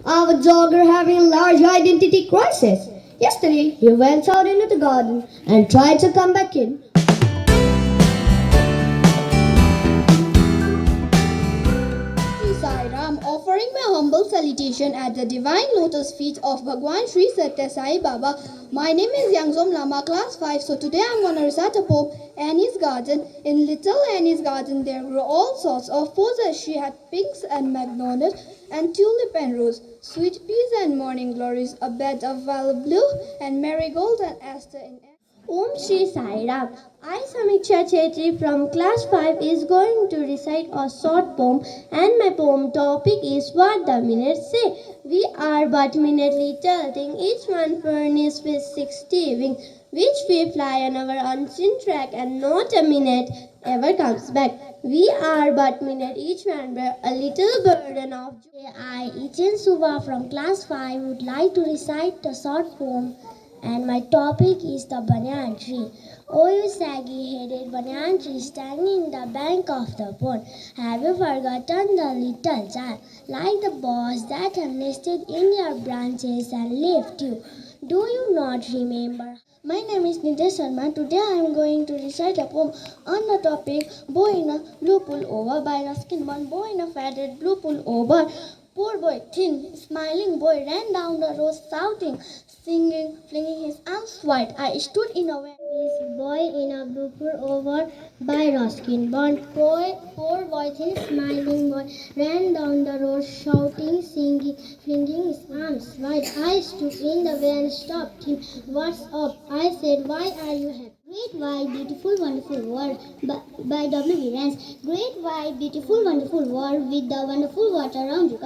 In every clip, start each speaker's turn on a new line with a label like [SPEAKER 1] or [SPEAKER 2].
[SPEAKER 1] Our dog are having a large identity crisis. Yesterday, he went out into the garden and tried to come back in.
[SPEAKER 2] Sri Sai Ram, offering my humble salutation at the divine lotus feet of Bhagwan Sri Satya Sai Baba. My name is Yangzom Lama, class 5. So today I'm going to recite a poem, Annie's Garden. In little Annie's garden there grew all sorts of poses. She had pinks and magnolia and tulip and rose, sweet peas and morning glories, a bed of violet blue and marigold and aster in air.
[SPEAKER 3] Om Shri Sai Ram. I, Samiksha Chetri from class 5 is going to recite a short poem and my poem topic is what the minutes say. We are but minute little thing, each one furnished with 60 wings, which we fly on our unseen track and not a minute ever comes back. We are but minute, each one bear a little burden of joy. I, Ichen Suba from class 5 would like to recite a short poem and my topic is the banyan tree. Oh, you saggy-headed banyan tree standing in the bank of the pond, have you forgotten the little child, like the birds that have nested in your branches and left you? Do you not remember? My name is Nitesh Sharma. Today I am going to recite a poem on the topic Boy in a Blue Pullover by Ruskin. One boy in a faded blue pullover. Poor boy, thin, smiling boy, ran down the road shouting, singing, flinging his arms wide. I stood in a way. This boy in a blue pullover by Ruskin. One poor boy, thin, smiling boy, ran down the road shouting, singing, flinging his arms wide. I stood in the way and stopped him. What's up? I said, why are you happy? Great wide, beautiful, wonderful world by W.B. Rance. Great wide, beautiful, wonderful world with the wonderful water around you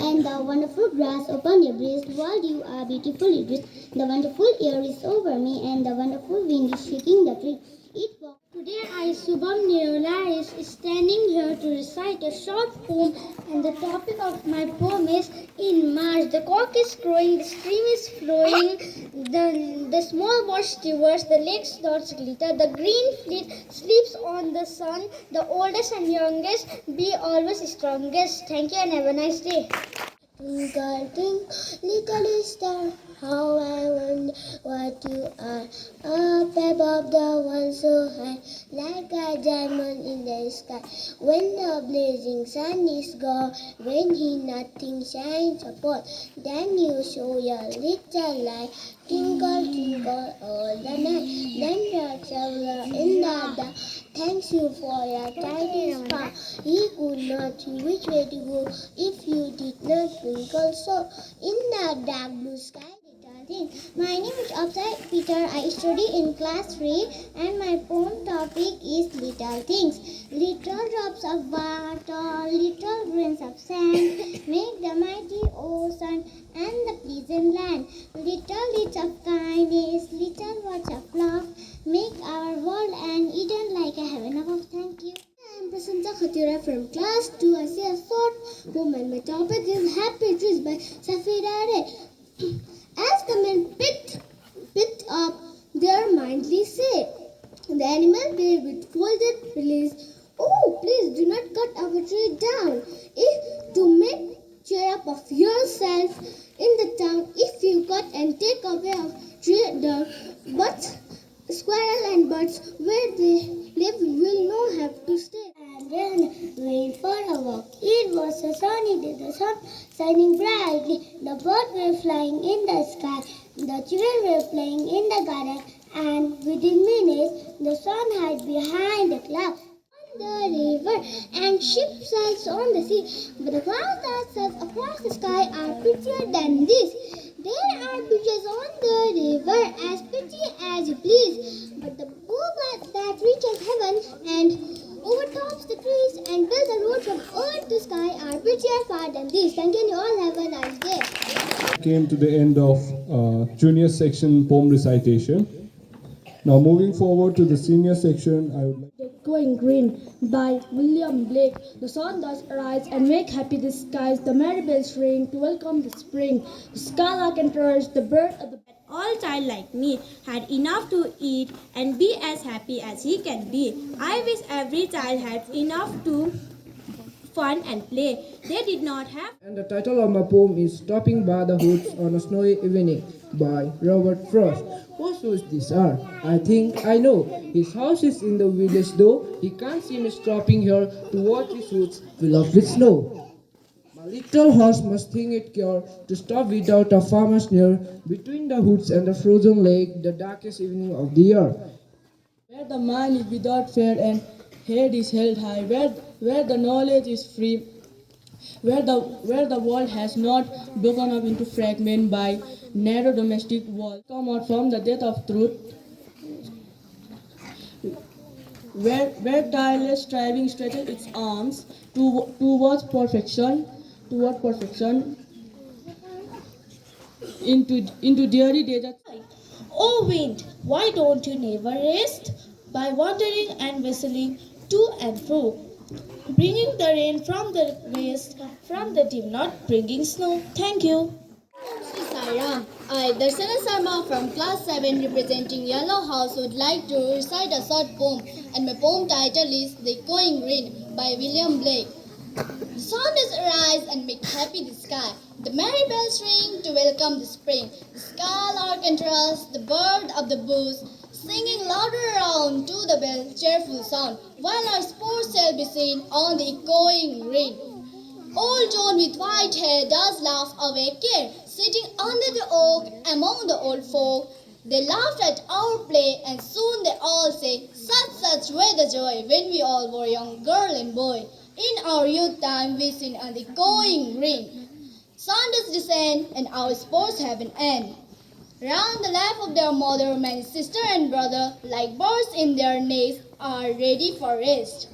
[SPEAKER 3] and the wonderful grass upon your breast. World, you are beautifully dressed. The wonderful air is over me and the wonderful wind is shaking the tree. Today I, Subham Nirola, is standing here to recite a short poem and the topic of my poem is In March. The cock is crowing, the stream is flowing, the small watch steers, the lake's dots glitter, the green fleet sleeps on the sun, the oldest and youngest be always strongest. Thank you and have a nice day. Twinkle, twinkle, little star, how I wonder what you are. Up above the one so high, like a diamond in the sky. When the blazing sun is gone, when he nothing shines upon, then you show your little light. Twinkle, twinkle all the night. Then the traveler in the dark thanks you for your tiny spark. He could not see which way to go if you did not twinkle so in the dark blue sky. My name is Upside Peter. I study in class 3 and my poem topic is little things. Little drops of water, little grains of sand make the mighty ocean and the pleasant land. Little deeds of kindness, little words of love make our world an Eden like a heaven above. Thank you. I am Prasanta Khatira from class 2. I say a short poem and my topic is Happy Trees by Safira Ray. As the men picked up their mindly say, the animal bear with folded release, oh, please do not cut our tree down. If to make cheer up of yourself in the town, if you cut and take away our tree down, but squirrel and birds where they live will not have to stay. And then went for a walk. It was a sunny day, the sun shining brightly. The birds were flying in the sky. The children were playing in the garden. And within minutes, the sun hid behind the clouds. On the river and ships sails on the sea. But the clouds that sail across the sky are prettier than this. There are bridges on the river as pretty as you please. But the boulevard that reaches heaven and overtops the trees and builds a road from earth to sky are prettier far than these. Thank you and you all have a nice day.
[SPEAKER 4] Came to the end of junior section poem recitation. Now moving forward to the senior section, I would like
[SPEAKER 1] Going Green by William Blake. The sun does arise and make happy the skies. The merry bells ring to welcome the spring. The skylark enters, the bird of the
[SPEAKER 3] All child like me had enough to eat and be as happy as he can be. I wish every child had enough to fun and play. They did not have.
[SPEAKER 5] And the title of my poem is Stopping by the Woods on a Snowy Evening by Robert Frost. Whose woods these are? I think I know. His house is in the village though. He can't see me stopping here to watch his woods fill up with snow. My little horse must think it cure to stop without a farmer's near between the woods and the frozen lake, the darkest evening of the year.
[SPEAKER 1] Where the mind is without fear and head is held high, where the knowledge is free, where the world has not broken up into fragments by narrow domestic walls, come out from the depth of truth, where tireless striving stretches its arms toward perfection, into dreary deserts.
[SPEAKER 3] Oh wind, why don't you never rest? By wandering and whistling to and fro, bringing the rain from the west, from the dim, not bringing snow. Thank you.
[SPEAKER 2] Sri Saira, I, Darshana Sharma from class 7 representing Yellow House would like to recite a short poem and my poem title is The Echoing Rain by William Blake. The sun does arise and make happy the sky. The merry bells ring to welcome the spring. The skylark enters, the bird of the bush, singing louder around to the bell's cheerful sound, while our sports shall be seen on the echoing rain. Old John with white hair does laugh away care, sitting under the oak among the old folk. They laughed at our play, and soon they all say, such were the joy when we all were young girl and boy. In our youth time we sing on the echoing rain. Sun does descend, and our sports have an end. Round the lap of their mother, many sister and brother, like birds in their nests, are ready for rest.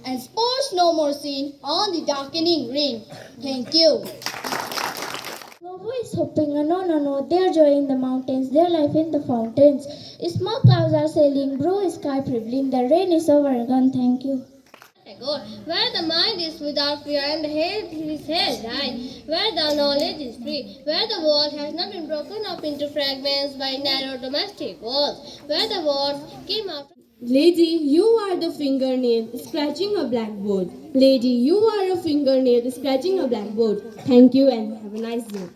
[SPEAKER 2] And sports no more seen on the darkening rain. Thank you.
[SPEAKER 3] Who is hopping? No, their joy in the mountains, their life in the fountains. Small clouds are sailing, blue sky prevalent, the rain is overgone. Thank you.
[SPEAKER 6] Where the mind is without fear and the head is held high, where the knowledge is free, where the world has not been broken up into fragments by narrow domestic walls, where the words came out.
[SPEAKER 7] Lady, you are the fingernail scratching a blackboard. Lady, you are a fingernail scratching a blackboard. Thank you and have a nice day.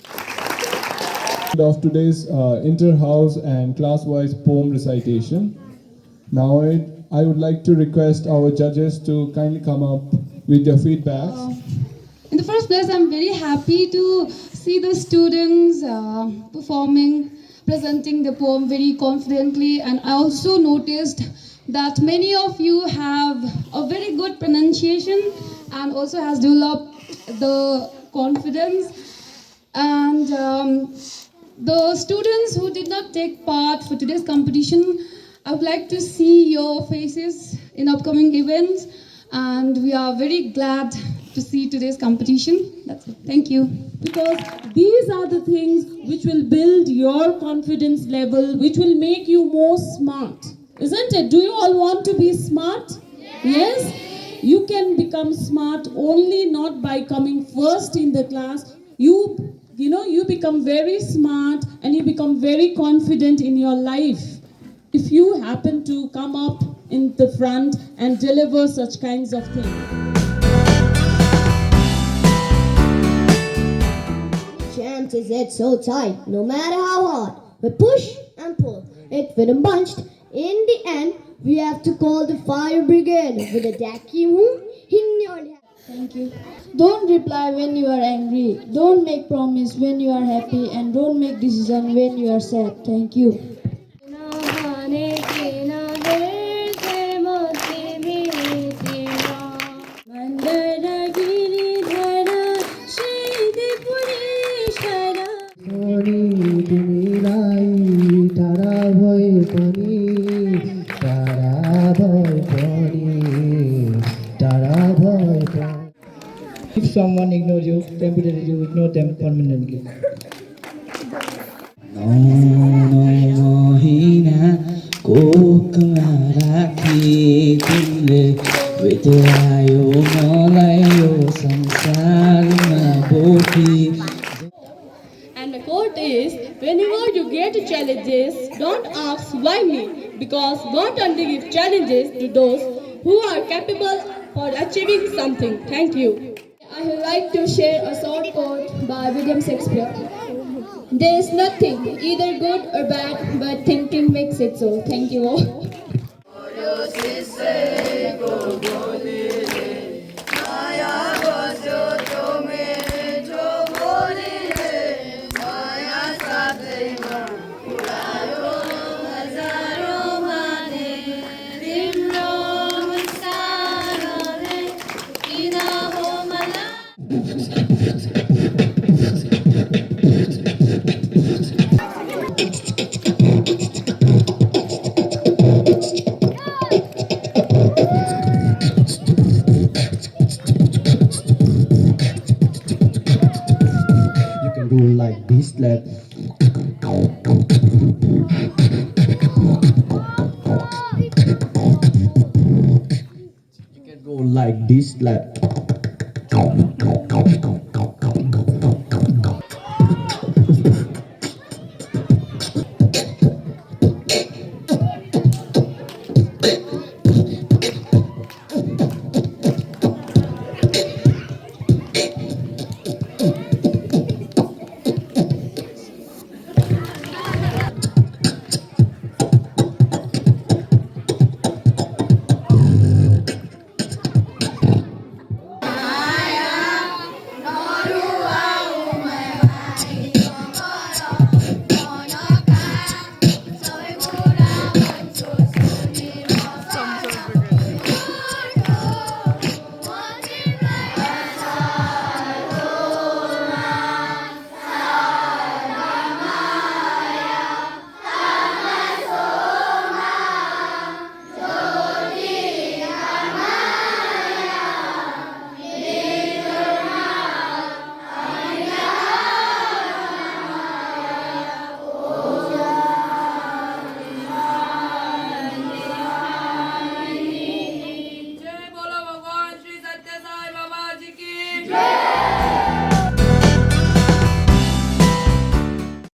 [SPEAKER 4] Of today's inter-house and class-wise poem recitation. Now I would like to request our judges to kindly come up with their feedbacks.
[SPEAKER 8] In the first place, I'm very happy to see the students performing, presenting the poem very confidently, and I also noticed that many of you have a very good pronunciation and also has developed the confidence. And the students who did not take part for today's competition, I would like to see your faces in upcoming events, and we are very glad to see today's competition. That's it. Thank you.
[SPEAKER 7] Because these are the things which will build your confidence level, which will make you more smart. Isn't it? Do you all want to be smart? Yes? You can become smart only not by coming first in the class. You become very smart and you become very confident in your life if you happen to come up in the front and deliver such kinds of things.
[SPEAKER 9] Chances it's so tight, no matter how hard we push and pull, it will bunched. In the end, we have to call the fire brigade with a dacky wound in your head.
[SPEAKER 1] Thank you. Don't reply when you are angry. Don't make promise when you are happy, and don't make decision when you are sad. Thank you.
[SPEAKER 5] If someone ignores you temporarily, you ignore them permanently.
[SPEAKER 7] And the quote is, whenever you get challenges, don't ask why me, because God only gives challenges to those who are capable
[SPEAKER 1] for achieving something. Thank you.
[SPEAKER 2] I would like to share a short quote by William Shakespeare. There is nothing, either good or bad, but thinking makes it so. Thank you all.
[SPEAKER 10] You can go like this, like you can go like this, like